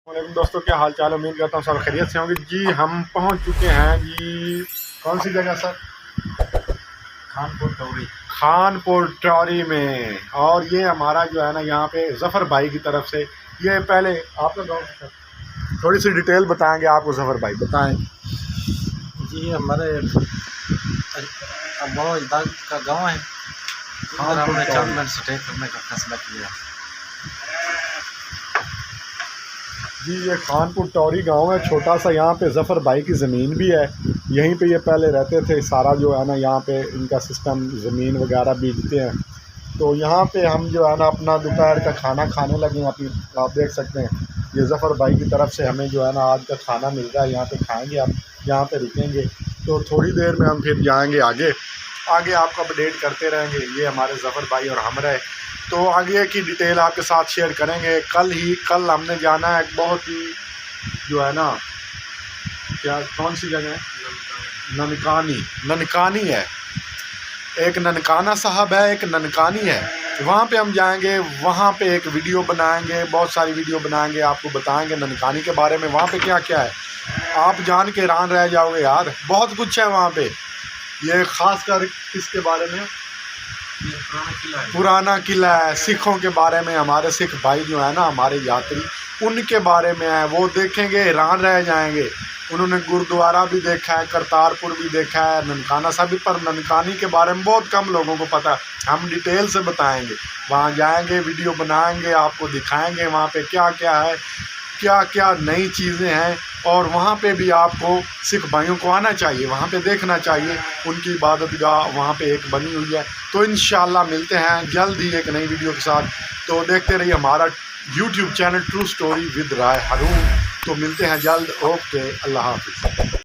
वालेकुम दोस्तों, क्या हाल चाल। उम्मीद करता हूँ सब खैरियत से होंगे जी। हम पहुँच चुके हैं जी। कौन सी जगह सर? खानपुर टोरी। खानपुर टोरी में। और ये हमारा जो है ना, यहाँ पे ज़फ़र भाई की तरफ से ये पहले आपका गाँव सर थोड़ी सी डिटेल बताएंगे आपको। ज़फ़र भाई बताएं जी हमारे अम्बाव इलाका का गांव है। इधर खानपुर हमने 4 टोरी। मिनट स्टे करने का फैसला किया। जी ये खानपुर टोरी गांव है, छोटा सा। यहाँ पे ज़फ़र भाई की ज़मीन भी है। यहीं पे ये पहले रहते थे। सारा जो है ना यहाँ पे इनका सिस्टम, ज़मीन वगैरह बीजते हैं। तो यहाँ पे हम जो है ना अपना दोपहर का खाना खाने लगे हैं। अभी आप देख सकते हैं ये ज़फ़र भाई की तरफ से हमें जो है ना आज का खाना मिल रहा है। यहाँ पे खाएंगे, हम यहाँ पे रुकेंगे। तो थोड़ी देर में हम फिर जाएंगे आगे। आगे आपको अपडेट करते रहेंगे। ये हमारे ज़फ़र भाई और हम रहे, तो आगे की डिटेल आपके साथ शेयर करेंगे। कल हमने जाना है एक बहुत ही जो है ना, क्या कौन सी जगह है? ननकानी है। एक ननकाना साहब है, एक ननकानी है। वहाँ पे हम जाएंगे, वहाँ पे एक वीडियो बनाएंगे, बहुत सारी वीडियो बनाएंगे, आपको बताएंगे ननकानी के बारे में। वहाँ पे क्या क्या है आप जान के हैरान रह जाओगे यार, बहुत कुछ है वहाँ पे। ये ख़ास कर किसके बारे में? ये पुराना किला है। सिखों के बारे में, हमारे सिख भाई जो है ना, हमारे यात्री, उनके बारे में है। वो देखेंगे, हैरान रह जाएंगे। उन्होंने गुरुद्वारा भी देखा है, करतारपुर भी देखा है, ननकाना साहब भी। पर ननकानी के बारे में बहुत कम लोगों को पता। हम डिटेल से बताएंगे। वहाँ जाएंगे, वीडियो बनाएंगे, आपको दिखाएंगे वहाँ पे क्या क्या है, क्या क्या नई चीज़ें हैं। और वहाँ पे भी आपको सिख भाइयों को आना चाहिए, वहाँ पे देखना चाहिए। उनकी इबादत गाह वहाँ पे एक बनी हुई है। तो इंशाल्लाह मिलते हैं जल्द ही एक नई वीडियो के साथ। तो देखते रहिए हमारा YouTube channel true story with Rai Haroon. तो मिलते हैं जल्द। ओके, अल्लाह हाफिज़।